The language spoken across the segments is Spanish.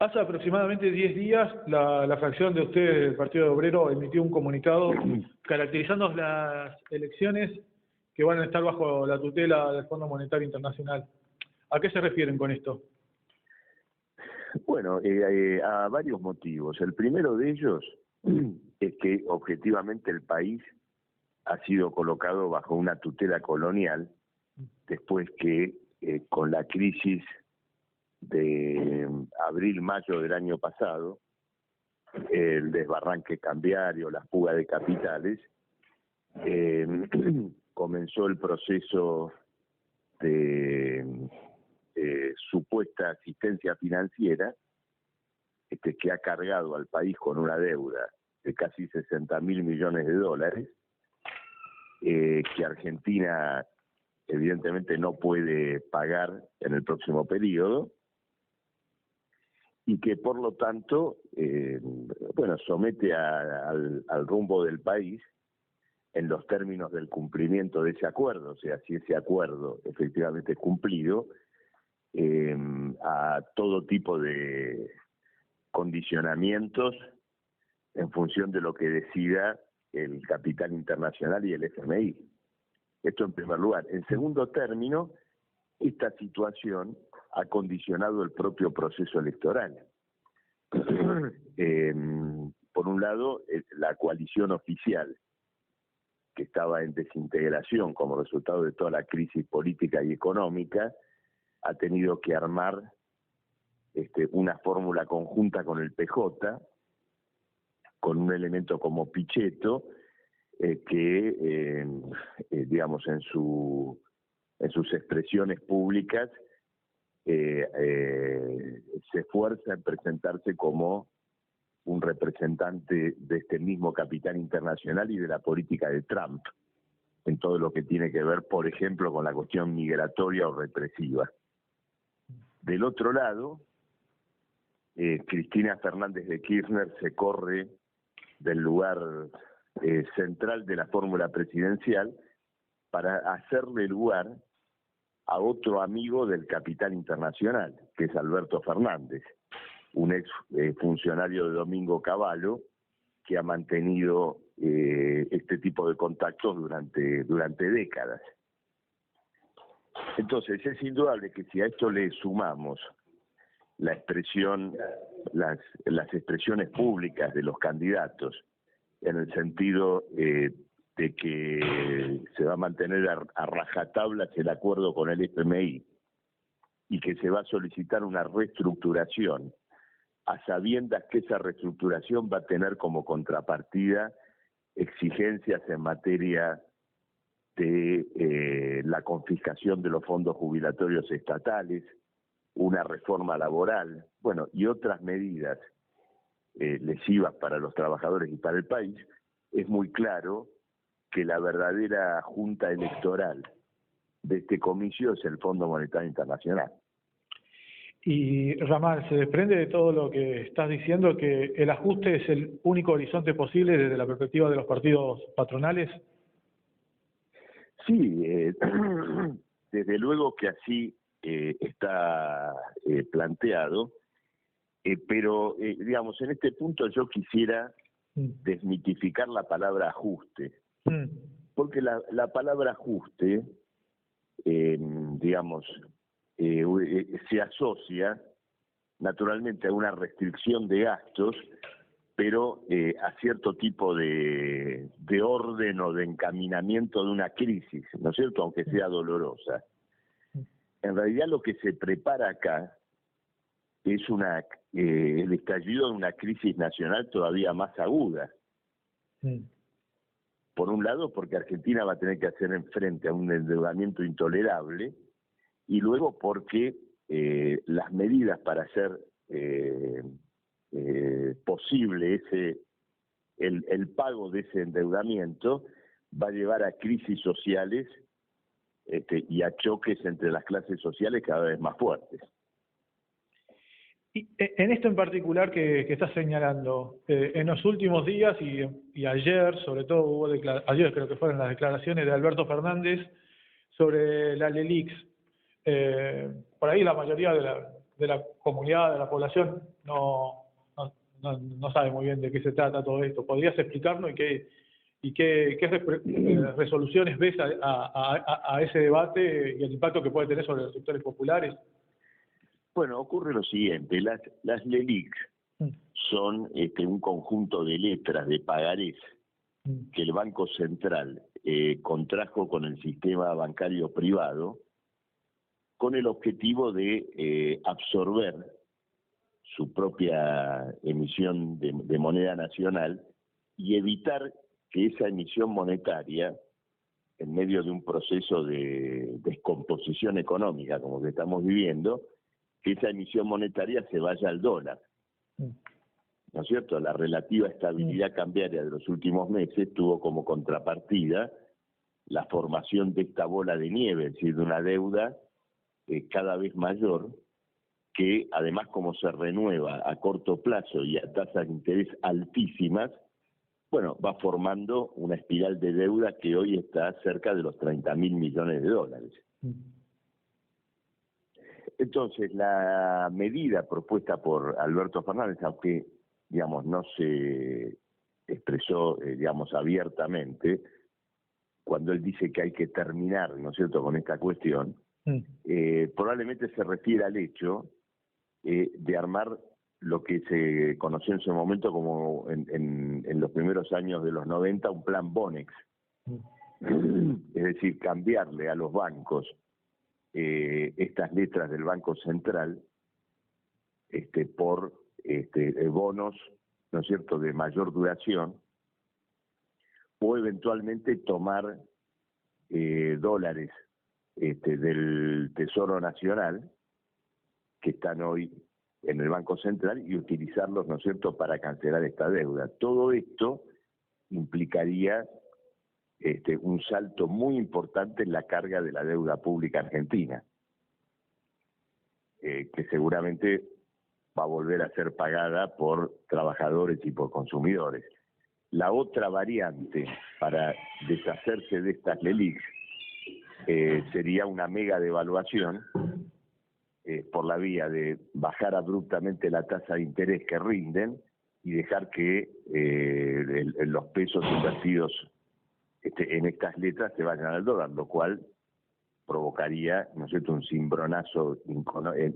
Hace aproximadamente 10 días, la fracción de ustedes del Partido Obrero emitió un comunicado caracterizando las elecciones que van a estar bajo la tutela del Fondo Monetario Internacional. ¿A qué se refieren con esto? Bueno, a varios motivos. El primero de ellos es que objetivamente el país ha sido colocado bajo una tutela colonial después que con la crisis de abril-mayo del año pasado, el desbarranque cambiario, la fuga de capitales, comenzó el proceso de supuesta asistencia financiera que ha cargado al país con una deuda de casi 60.000 millones de dólares, que Argentina evidentemente no puede pagar en el próximo periodo, y que por lo tanto somete al rumbo del país en los términos del cumplimiento de ese acuerdo, o sea, si ese acuerdo efectivamente es cumplido, a todo tipo de condicionamientos en función de lo que decida el capital internacional y el FMI. Esto en primer lugar. En segundo término, esta situación ha condicionado el propio proceso electoral. Por un lado, la coalición oficial, que estaba en desintegración como resultado de toda la crisis política y económica, ha tenido que armar una fórmula conjunta con el PJ, con un elemento como Pichetto, que digamos en sus expresiones públicas se esfuerza en presentarse como un representante de este mismo capital internacional y de la política de Trump en todo lo que tiene que ver, por ejemplo, con la cuestión migratoria o represiva. Del otro lado, Cristina Fernández de Kirchner se corre del lugar central de la fórmula presidencial para hacerle lugar a otro amigo del capital internacional, que es Alberto Fernández, un ex funcionario de Domingo Cavallo, que ha mantenido este tipo de contactos durante décadas. Entonces, es indudable que si a esto le sumamos las expresiones públicas de los candidatos, en el sentido de que se va a mantener a rajatabla el acuerdo con el FMI y que se va a solicitar una reestructuración, a sabiendas que esa reestructuración va a tener como contrapartida exigencias en materia de la confiscación de los fondos jubilatorios estatales, una reforma laboral, y otras medidas lesivas para los trabajadores y para el país, es muy claro que la verdadera junta electoral de este comicio es el Fondo Monetario Internacional. Y Ramal, se desprende de todo lo que estás diciendo que el ajuste es el único horizonte posible desde la perspectiva de los partidos patronales. Sí, desde luego que así está planteado, pero digamos, en este punto yo quisiera desmitificar la palabra ajuste, porque la palabra ajuste, digamos, se asocia naturalmente a una restricción de gastos, pero a cierto tipo de orden o de encaminamiento de una crisis, ¿no es cierto?, aunque sea dolorosa. En realidad lo que se prepara acá es el estallido de una crisis nacional todavía más aguda. Por un lado, porque Argentina va a tener que hacer frente a un endeudamiento intolerable, y luego porque las medidas para hacer posible el pago de ese endeudamiento va a llevar a crisis sociales y a choques entre las clases sociales cada vez más fuertes. Y en esto en particular que estás señalando, en los últimos días y ayer, sobre todo ayer creo que fueron las declaraciones de Alberto Fernández sobre la LELIX. Por ahí la mayoría de de la comunidad, de la población, no sabe muy bien de qué se trata todo esto. ¿Podrías explicarnos qué resoluciones ves a ese debate y el impacto que puede tener sobre los sectores populares? Bueno, ocurre lo siguiente, las LELIC Mm. son un conjunto de letras, de pagarés, que el Banco Central contrajo con el sistema bancario privado con el objetivo de absorber su propia emisión de moneda nacional y evitar que esa emisión monetaria, en medio de un proceso de descomposición económica como que estamos viviendo, que esa emisión monetaria se vaya al dólar. ¿No es cierto? La relativa estabilidad cambiaria de los últimos meses tuvo como contrapartida la formación de esta bola de nieve, es decir, de una deuda cada vez mayor, que además como se renueva a corto plazo y a tasas de interés altísimas, bueno, va formando una espiral de deuda que hoy está cerca de los 30.000 millones de dólares. Entonces, la medida propuesta por Alberto Fernández, aunque, digamos, no se expresó, digamos, abiertamente, cuando él dice que hay que terminar, ¿no es cierto?, con esta cuestión, probablemente se refiere al hecho de armar lo que se conoció en su momento como en los primeros años de los 90, un plan Bonex. Es decir, cambiarle a los bancos estas letras del Banco Central por bonos, ¿no es cierto?, de mayor duración, o eventualmente tomar dólares del Tesoro Nacional, que están hoy en el Banco Central, y utilizarlos, ¿no es cierto?, para cancelar esta deuda. Todo esto implicaría un salto muy importante en la carga de la deuda pública argentina, que seguramente va a volver a ser pagada por trabajadores y por consumidores. La otra variante para deshacerse de estas LELIC sería una mega devaluación por la vía de bajar abruptamente la tasa de interés que rinden y dejar que los pesos invertidos en estas letras se vayan al dólar, lo cual provocaría, ¿no es cierto?, un cimbronazo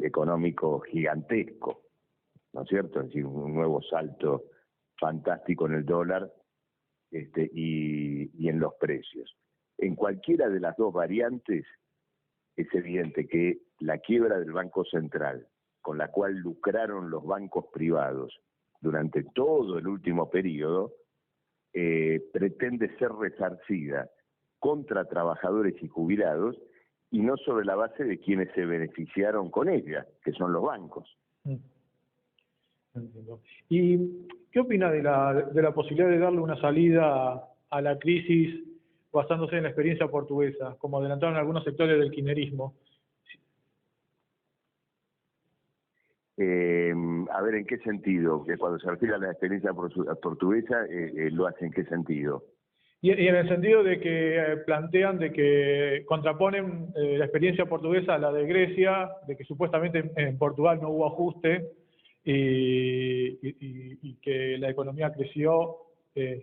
económico gigantesco, ¿no es cierto?, es decir, un nuevo salto fantástico en el dólar y en los precios. En cualquiera de las dos variantes es evidente que la quiebra del Banco Central, con la cual lucraron los bancos privados durante todo el último periodo, pretende ser resarcida contra trabajadores y jubilados, y no sobre la base de quienes se beneficiaron con ella, que son los bancos. Entiendo. ¿Y qué opina de la posibilidad de darle una salida a la crisis basándose en la experiencia portuguesa, como adelantaron algunos sectores del kirchnerismo? A ver, ¿en qué sentido? Que cuando se refiere a la experiencia portuguesa, ¿lo hace en qué sentido? Y en el sentido de que plantean de que contraponen la experiencia portuguesa a la de Grecia, de que supuestamente en Portugal no hubo ajuste y que la economía creció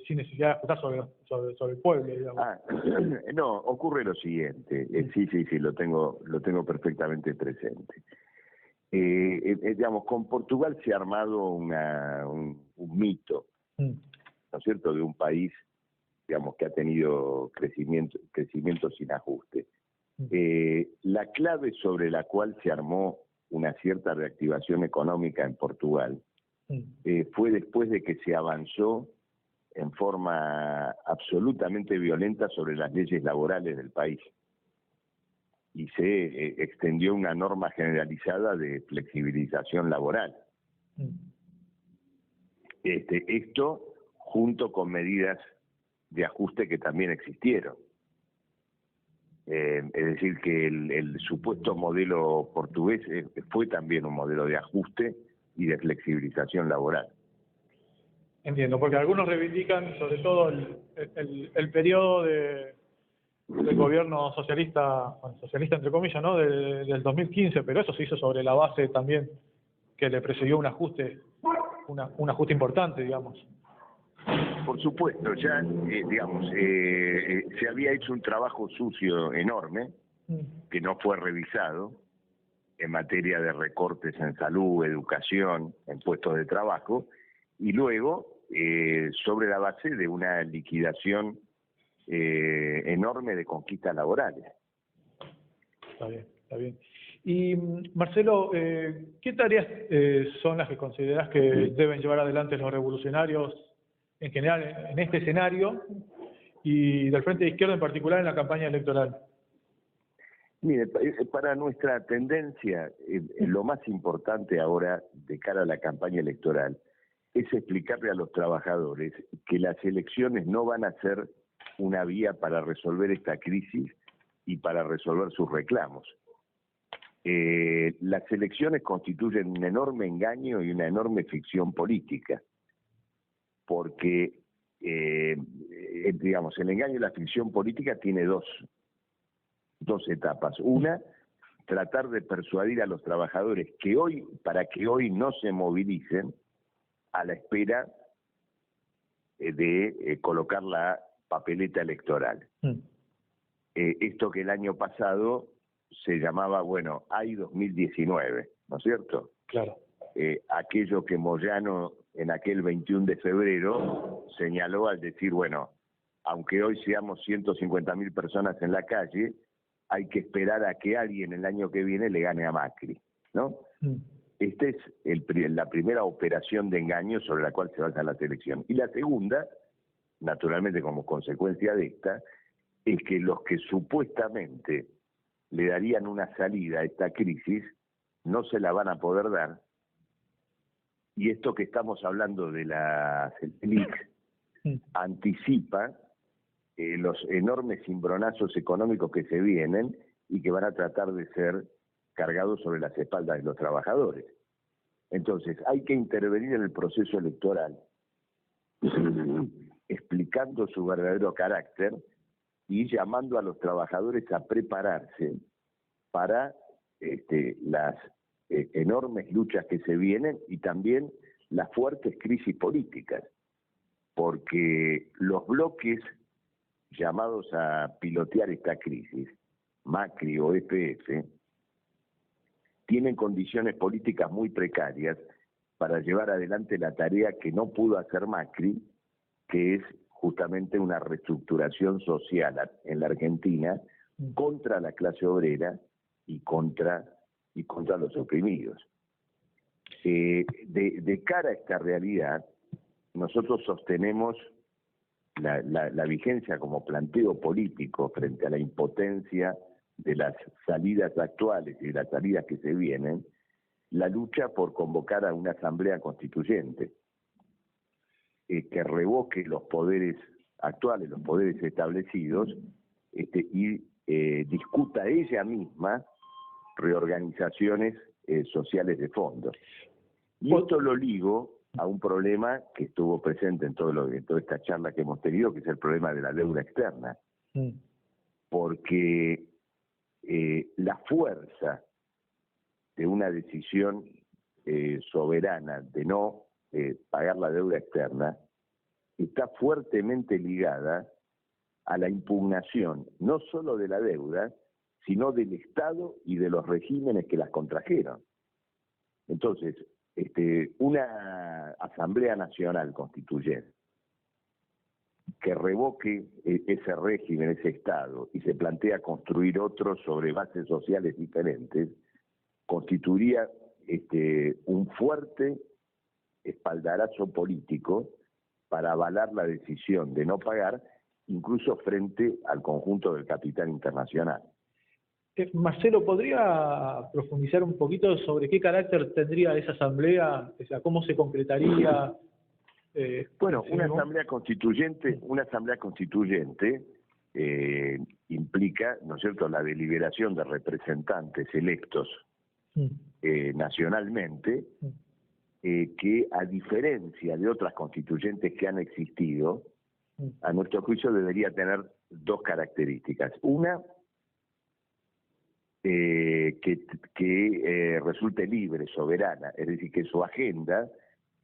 sin necesidad de ajustar sobre el pueblo, digamos. No, ocurre lo siguiente. Sí, lo tengo perfectamente presente. Digamos, con Portugal se ha armado un mito, ¿no es cierto?, de un país, digamos, que ha tenido crecimiento sin ajuste. La clave sobre la cual se armó una cierta reactivación económica en Portugal fue después de que se avanzó en forma absolutamente violenta sobre las leyes laborales del país y se extendió una norma generalizada de flexibilización laboral. Esto junto con medidas de ajuste que también existieron. Es decir, que el supuesto modelo portugués fue también un modelo de ajuste y de flexibilización laboral. Entiendo, porque algunos reivindican sobre todo el periodo de del gobierno socialista, bueno, socialista entre comillas, ¿no? Del 2015, pero eso se hizo sobre la base también que le precedió un ajuste, un ajuste importante, digamos. Por supuesto, ya, se había hecho un trabajo sucio enorme, que no fue revisado, en materia de recortes en salud, educación, en puestos de trabajo, y luego, sobre la base de una liquidación enorme de conquistas laborales. Está bien, está bien. Y Marcelo, ¿qué tareas son las que considerás que deben llevar adelante los revolucionarios en general en este escenario y del Frente de Izquierda en particular en la campaña electoral? Mire, para nuestra tendencia, lo más importante ahora de cara a la campaña electoral es explicarle a los trabajadores que las elecciones no van a ser una vía para resolver esta crisis y para resolver sus reclamos. Las elecciones constituyen un enorme engaño y una enorme ficción política, porque, digamos, el engaño y la ficción política tiene dos etapas. Una, tratar de persuadir a los trabajadores para que hoy no se movilicen a la espera de colocar la papeleta electoral. Esto que el año pasado se llamaba, bueno, hay 2019, ¿no es cierto? Claro. Aquello que Moyano en aquel 21 de febrero señaló al decir, bueno, aunque hoy seamos 150.000 personas en la calle, hay que esperar a que alguien el año que viene le gane a Macri, ¿no? Esta es la primera operación de engaño sobre la cual se basan las elecciones. Y la segunda, naturalmente como consecuencia de esta, es que los que supuestamente le darían una salida a esta crisis no se la van a poder dar. Y esto que estamos hablando de la CELIC anticipa los enormes cimbronazos económicos que se vienen y que van a tratar de ser cargados sobre las espaldas de los trabajadores. Entonces, hay que intervenir en el proceso electoral explicando su verdadero carácter y llamando a los trabajadores a prepararse para las enormes luchas que se vienen y también las fuertes crisis políticas, porque los bloques llamados a pilotear esta crisis, Macri o EPF, tienen condiciones políticas muy precarias para llevar adelante la tarea que no pudo hacer Macri, que es justamente una reestructuración social en la Argentina contra la clase obrera y contra los oprimidos. De cara a esta realidad, nosotros sostenemos la vigencia como planteo político frente a la impotencia de las salidas actuales y de las salidas que se vienen, la lucha por convocar a una asamblea constituyente que revoque los poderes actuales, los poderes establecidos, y discuta ella misma reorganizaciones sociales de fondo. Y esto lo ligo a un problema que estuvo presente en toda esta charla que hemos tenido, que es el problema de la deuda externa. Porque la fuerza de una decisión soberana de no pagar la deuda externa está fuertemente ligada a la impugnación no solo de la deuda, sino del Estado y de los regímenes que las contrajeron. Entonces, una Asamblea Nacional Constituyente que revoque ese régimen, ese Estado, y se plantea construir otro sobre bases sociales diferentes, constituiría un fuerte espaldarazo político para avalar la decisión de no pagar, incluso frente al conjunto del capital internacional. Marcelo, ¿podría profundizar un poquito sobre qué carácter tendría esa asamblea? O sea, ¿cómo se concretaría? Bueno, una asamblea constituyente implica, ¿no es cierto?, la deliberación de representantes electos nacionalmente, que a diferencia de otras constituyentes que han existido, a nuestro juicio debería tener dos características. Una, que resulte libre, soberana, es decir, que su agenda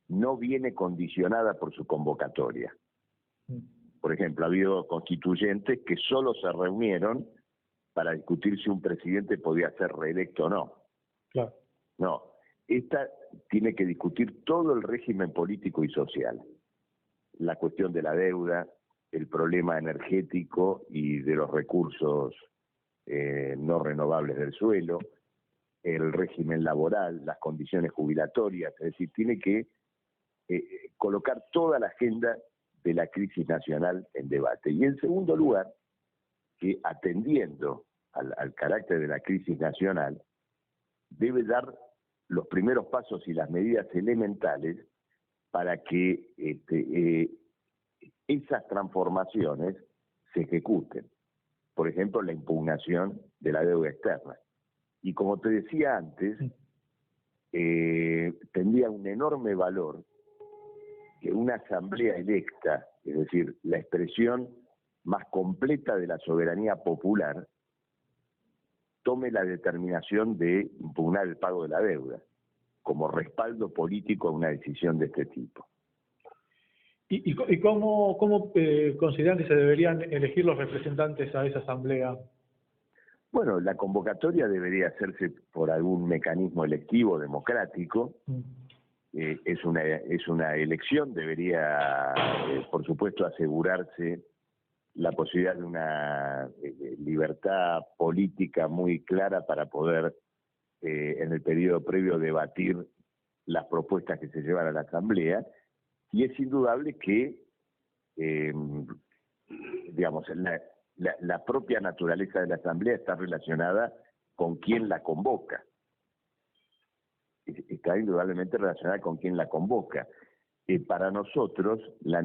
no viene condicionada por su convocatoria. Por ejemplo, ha habido constituyentes que solo se reunieron para discutir si un presidente podía ser reelecto o no. Claro. No, esta tiene que discutir todo el régimen político y social. La cuestión de la deuda, el problema energético y de los recursos no renovables del suelo, el régimen laboral, las condiciones jubilatorias, es decir, tiene que colocar toda la agenda de la crisis nacional en debate. Y en segundo lugar, que atendiendo al carácter de la crisis nacional, debe dar los primeros pasos y las medidas elementales para que esas transformaciones se ejecuten. Por ejemplo, la impugnación de la deuda externa. Y como te decía antes, tendría un enorme valor que una asamblea electa, es decir, la expresión más completa de la soberanía popular, tome la determinación de impugnar el pago de la deuda como respaldo político a una decisión de este tipo. ¿Y cómo consideran que se deberían elegir los representantes a esa asamblea? Bueno, la convocatoria debería hacerse por algún mecanismo electivo democrático. Es una elección, debería, por supuesto, asegurarse la posibilidad de una libertad política muy clara para poder, en el periodo previo, debatir las propuestas que se llevan a la Asamblea, y es indudable que, digamos, la propia naturaleza de la Asamblea está relacionada con quién la convoca. Está indudablemente relacionada con quién la convoca. Para nosotros, la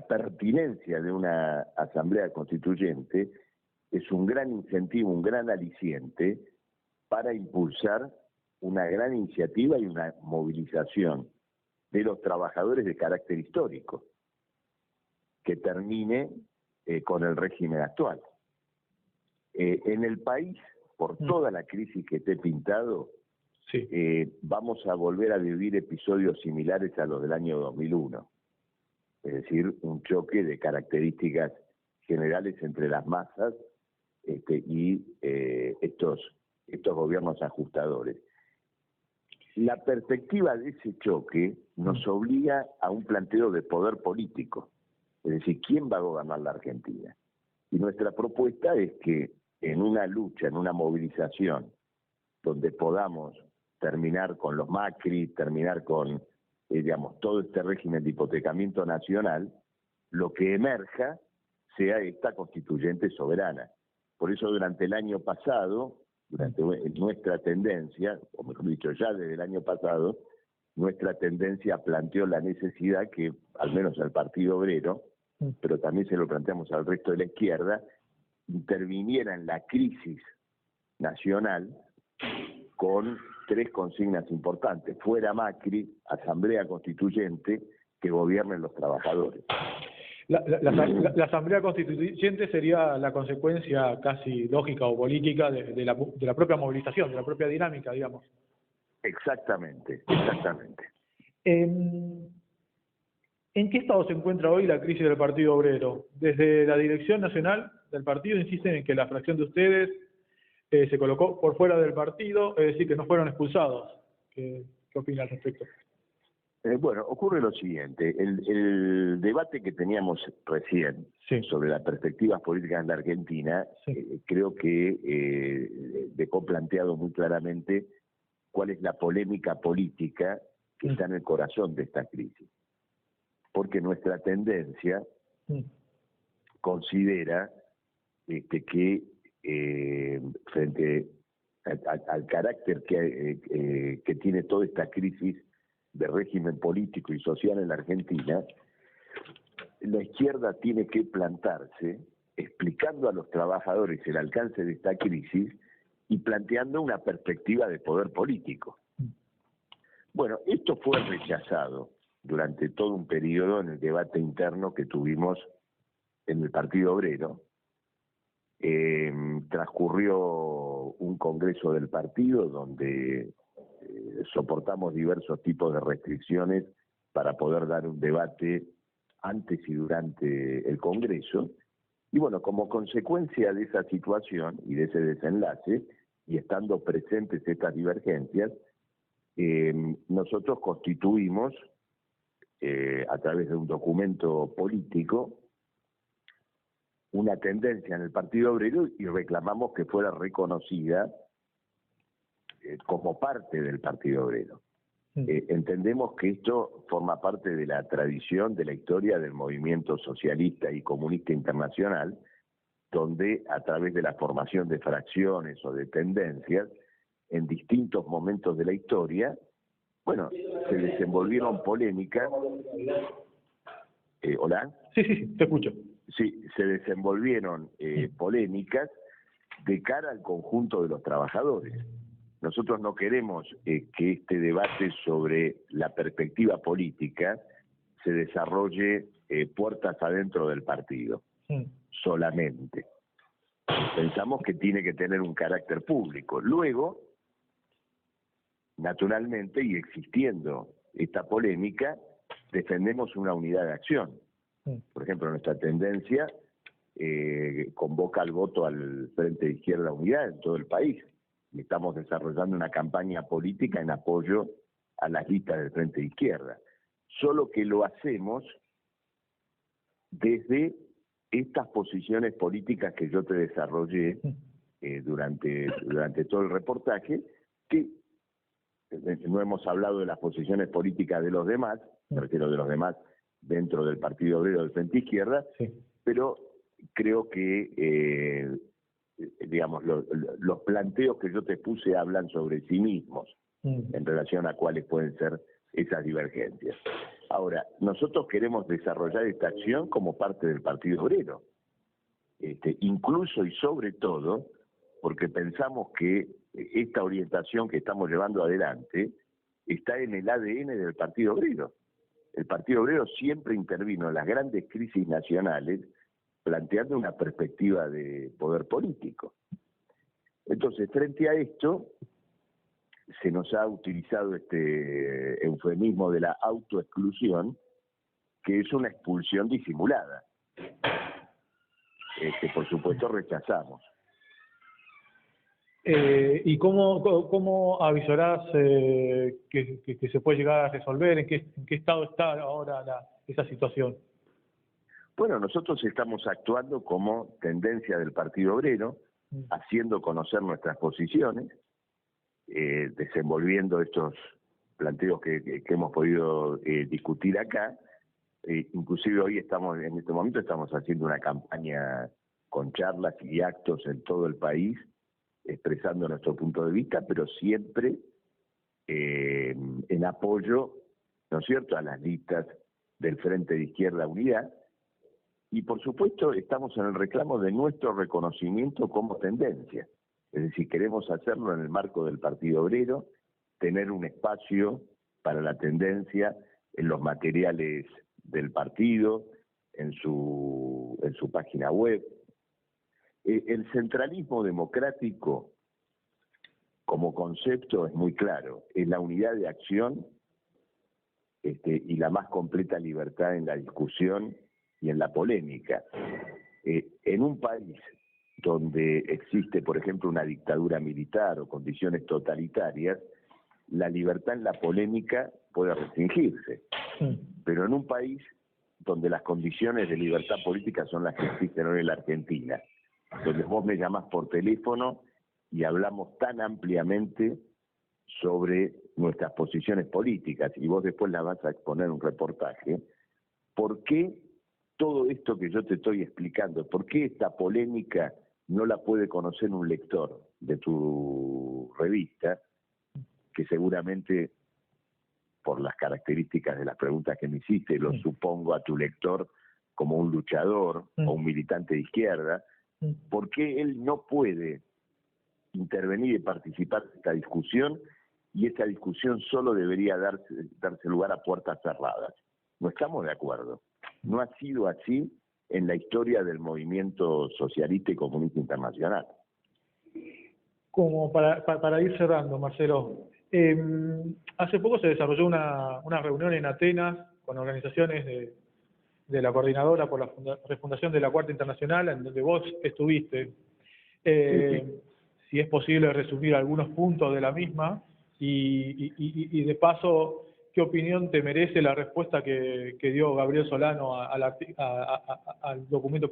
pertinencia de una asamblea constituyente es un gran incentivo, un gran aliciente para impulsar una gran iniciativa y una movilización de los trabajadores de carácter histórico que termine con el régimen actual. En el país, por toda la crisis que te he pintado, sí, vamos a volver a vivir episodios similares a los del año 2001. Es decir, un choque de características generales entre las masas y estos gobiernos ajustadores. La perspectiva de ese choque nos obliga a un planteo de poder político, es decir, ¿quién va a gobernar la Argentina? Y nuestra propuesta es que en una lucha, en una movilización, donde podamos terminar con los Macri, terminar con todo este régimen de hipotecamiento nacional, lo que emerja sea esta constituyente soberana. Por eso durante el año pasado, durante nuestra tendencia, o mejor dicho, ya desde el año pasado, nuestra tendencia planteó la necesidad que, al menos al Partido Obrero, pero también se lo planteamos al resto de la izquierda, interviniera en la crisis nacional con tres consignas importantes: fuera Macri, asamblea constituyente, que gobiernen los trabajadores. La asamblea constituyente sería la consecuencia casi lógica o política de la propia movilización, de la propia dinámica, digamos. Exactamente. ¿En qué estado se encuentra hoy la crisis del Partido Obrero? Desde la dirección nacional del partido insisten en que la fracción de ustedes se colocó por fuera del partido, es decir, que no fueron expulsados. ¿Qué opina al respecto? Bueno, ocurre lo siguiente. El debate que teníamos recién sobre las perspectivas políticas en la Argentina, creo que dejó planteado muy claramente cuál es la polémica política que está en el corazón de esta crisis. Porque nuestra tendencia considera que frente al carácter que tiene toda esta crisis de régimen político y social en la Argentina, la izquierda tiene que plantarse explicando a los trabajadores el alcance de esta crisis y planteando una perspectiva de poder político. Bueno, esto fue rechazado durante todo un periodo en el debate interno que tuvimos en el Partido Obrero. Transcurrió un congreso del partido donde soportamos diversos tipos de restricciones para poder dar un debate antes y durante el congreso. Y bueno, como consecuencia de esa situación y de ese desenlace, y estando presentes estas divergencias, nosotros constituimos, a través de un documento político, una tendencia en el Partido Obrero y reclamamos que fuera reconocida como parte del Partido Obrero. Entendemos que esto forma parte de la tradición, de la historia del movimiento socialista y comunista internacional, donde a través de la formación de fracciones o de tendencias, en distintos momentos de la historia, bueno, se desenvolvieron polémicas. ¿Hola? Sí, te escucho. Sí, se desenvolvieron polémicas de cara al conjunto de los trabajadores. Nosotros no queremos que este debate sobre la perspectiva política se desarrolle puertas adentro del partido, solamente. Pensamos que tiene que tener un carácter público. Luego, naturalmente, y existiendo esta polémica, defendemos una unidad de acción. Por ejemplo, nuestra tendencia convoca al voto al Frente de Izquierda Unidad en todo el país. Y estamos desarrollando una campaña política en apoyo a las listas del Frente de Izquierda. Solo que lo hacemos desde estas posiciones políticas que yo te desarrollé durante todo el reportaje, que no hemos hablado de las posiciones políticas de los demás, me refiero de los demás dentro del Partido Obrero del Frente Izquierda, pero creo que digamos los planteos que yo te puse hablan sobre sí mismos en relación a cuáles pueden ser esas divergencias. Ahora, nosotros queremos desarrollar esta acción como parte del Partido Obrero, incluso y sobre todo porque pensamos que esta orientación que estamos llevando adelante está en el ADN del Partido Obrero. El Partido Obrero siempre intervino en las grandes crisis nacionales planteando una perspectiva de poder político. Entonces, frente a esto, se nos ha utilizado este eufemismo de la autoexclusión, que es una expulsión disimulada, que por supuesto rechazamos. ¿Y cómo avisorás que se puede llegar a resolver? ¿En qué estado está ahora esa situación? Bueno, nosotros estamos actuando como tendencia del Partido Obrero, haciendo conocer nuestras posiciones, desenvolviendo estos planteos que hemos podido discutir acá. Inclusive hoy en este momento estamos haciendo una campaña con charlas y actos en todo el país, expresando nuestro punto de vista, pero siempre en apoyo, ¿no es cierto?, a las listas del Frente de Izquierda Unidad. Y por supuesto estamos en el reclamo de nuestro reconocimiento como tendencia. Es decir, queremos hacerlo en el marco del Partido Obrero, tener un espacio para la tendencia en los materiales del partido, en su página web. El centralismo democrático como concepto es muy claro, es la unidad de acción y la más completa libertad en la discusión y en la polémica. En un país donde existe, por ejemplo, una dictadura militar o condiciones totalitarias, la libertad en la polémica puede restringirse. Pero en un país donde las condiciones de libertad política son las que existen hoy en la Argentina, donde vos me llamás por teléfono y hablamos tan ampliamente sobre nuestras posiciones políticas y vos después las vas a exponer en un reportaje, ¿por qué todo esto que yo te estoy explicando, por qué esta polémica no la puede conocer un lector de tu revista, que seguramente por las características de las preguntas que me hiciste, lo supongo a tu lector como un luchador o un militante de izquierda? ¿Por qué él no puede intervenir y participar en esta discusión y esa discusión solo debería darse lugar a puertas cerradas. No estamos de acuerdo. No ha sido así en la historia del movimiento socialista y comunista internacional. Como para ir cerrando, Marcelo, hace poco se desarrolló una reunión en Atenas con organizaciones de la Coordinadora por la refundación de la Cuarta Internacional, en donde vos estuviste. Si es posible resumir algunos puntos de la misma y de paso, ¿qué opinión te merece la respuesta que dio Gabriel Solano al documento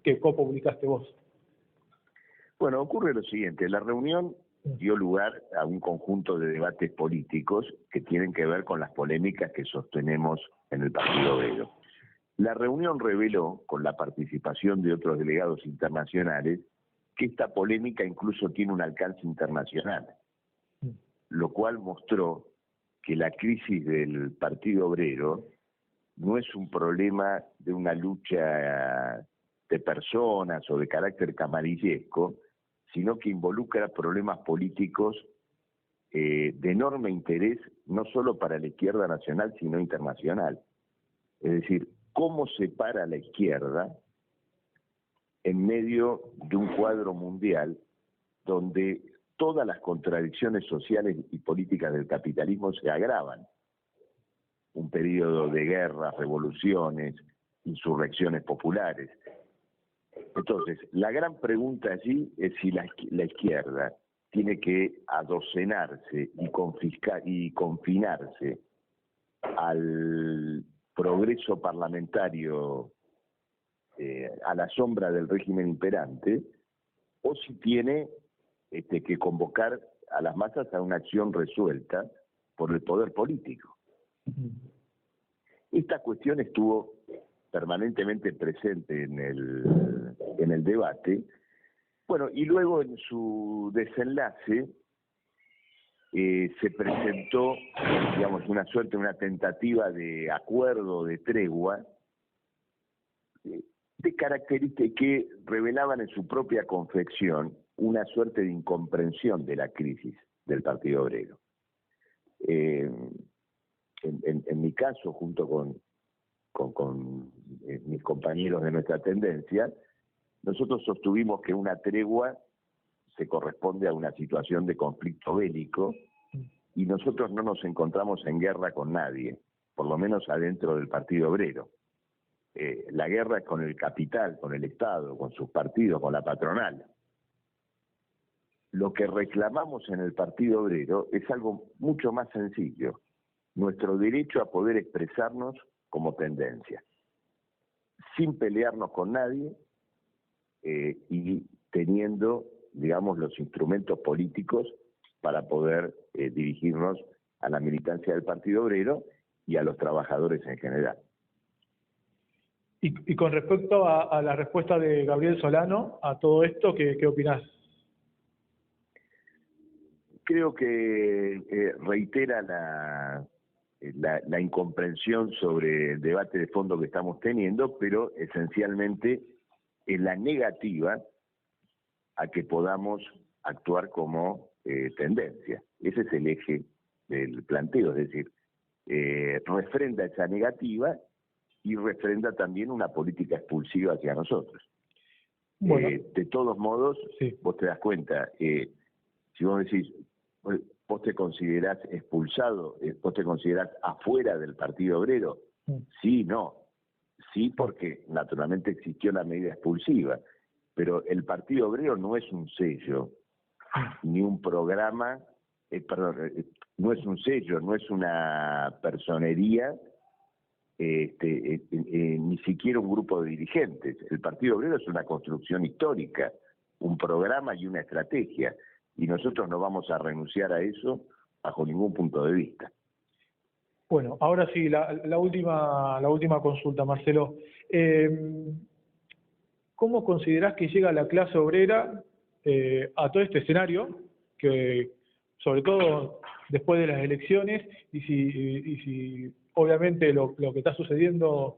que copublicaste vos? Bueno, ocurre lo siguiente, la reunión dio lugar a un conjunto de debates políticos que tienen que ver con las polémicas que sostenemos en el Partido Obrero. La reunión reveló, con la participación de otros delegados internacionales, que esta polémica incluso tiene un alcance internacional, lo cual mostró que la crisis del Partido Obrero no es un problema de una lucha de personas o de carácter camarillesco, sino que involucra problemas políticos de enorme interés, no solo para la izquierda nacional, sino internacional. Es decir, cómo se para la izquierda en medio de un cuadro mundial donde todas las contradicciones sociales y políticas del capitalismo se agravan. Un periodo de guerras, revoluciones, insurrecciones populares. Entonces, la gran pregunta allí es si la izquierda tiene que adocenarse y confinarse al progreso parlamentario a la sombra del régimen imperante, o si tiene que convocar a las masas a una acción resuelta por el poder político. Esta cuestión estuvo permanentemente presente en el debate. Bueno, y luego en su desenlace se presentó, digamos, una tentativa de acuerdo, de tregua, de características que revelaban en su propia confección una suerte de incomprensión de la crisis del Partido Obrero. En mi caso, junto con mis compañeros de nuestra tendencia, nosotros sostuvimos que una tregua se corresponde a una situación de conflicto bélico y nosotros no nos encontramos en guerra con nadie, por lo menos adentro del Partido Obrero. La guerra es con el capital, con el Estado, con sus partidos, con la patronal. Lo que reclamamos en el Partido Obrero es algo mucho más sencillo: nuestro derecho a poder expresarnos como tendencia, sin pelearnos con nadie y teniendo, digamos, los instrumentos políticos para poder dirigirnos a la militancia del Partido Obrero y a los trabajadores en general. Y con respecto a la respuesta de Gabriel Solano a todo esto, ¿qué opinás? Creo que reitera la incomprensión sobre el debate de fondo que estamos teniendo, pero esencialmente es la negativa a que podamos actuar como tendencia. Ese es el eje del planteo, es decir, refrenda esa negativa y refrenda también una política expulsiva hacia nosotros. Bueno, de todos modos, sí. Vos te das cuenta, si vos decís, vos te considerás expulsado, vos te considerás afuera del Partido Obrero, sí, no. Sí, porque naturalmente existió la medida expulsiva, pero el Partido Obrero no es un sello, ni un programa, no es un sello, no es una personería, ni siquiera un grupo de dirigentes. El Partido Obrero es una construcción histórica, un programa y una estrategia, y nosotros no vamos a renunciar a eso bajo ningún punto de vista. Bueno, ahora sí, la última consulta, Marcelo. ¿Cómo considerás que llega la clase obrera a todo este escenario, que sobre todo después de las elecciones, y si obviamente lo que está sucediendo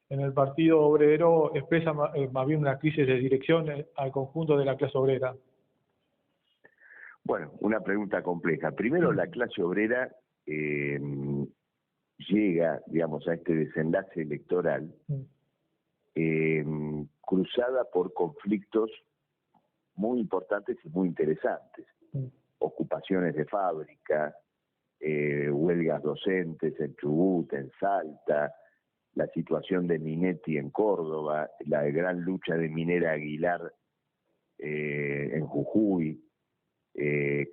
en el Partido Obrero expresa más bien una crisis de dirección al conjunto de la clase obrera? Bueno, una pregunta compleja. Primero, la clase obrera llega, digamos, a este desenlace electoral cruzada por conflictos muy importantes y muy interesantes. Ocupaciones de fábrica, huelgas docentes en Chubut, en Salta, la situación de Minetti en Córdoba, la gran lucha de Minera Aguilar en Jujuy,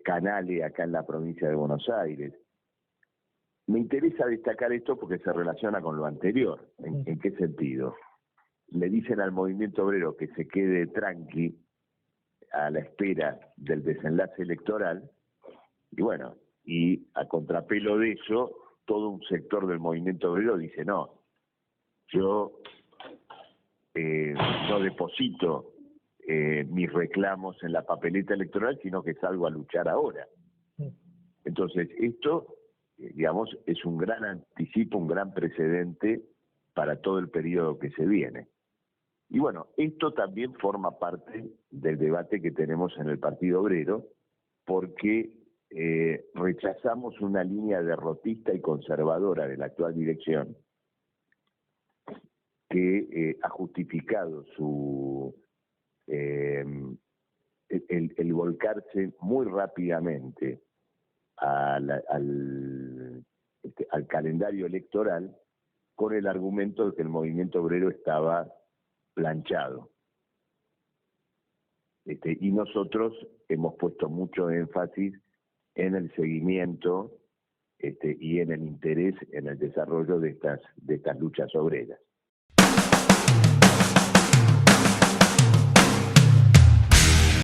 Canale acá en la provincia de Buenos Aires. Me interesa destacar esto porque se relaciona con lo anterior. ¿En qué sentido? Le dicen al movimiento obrero que se quede tranqui a la espera del desenlace electoral, y bueno, y a contrapelo de eso, todo un sector del movimiento obrero dice, no, yo no deposito mis reclamos en la papeleta electoral, sino que salgo a luchar ahora. Entonces, esto, digamos, es un gran anticipo, un gran precedente para todo el periodo que se viene. Y bueno, esto también forma parte del debate que tenemos en el Partido Obrero, porque rechazamos una línea derrotista y conservadora de la actual dirección, que ha justificado su el volcarse muy rápidamente al calendario electoral con el argumento de que el movimiento obrero estaba planchado. Y nosotros hemos puesto mucho énfasis en el seguimiento y en el interés en el desarrollo de estas luchas obreras.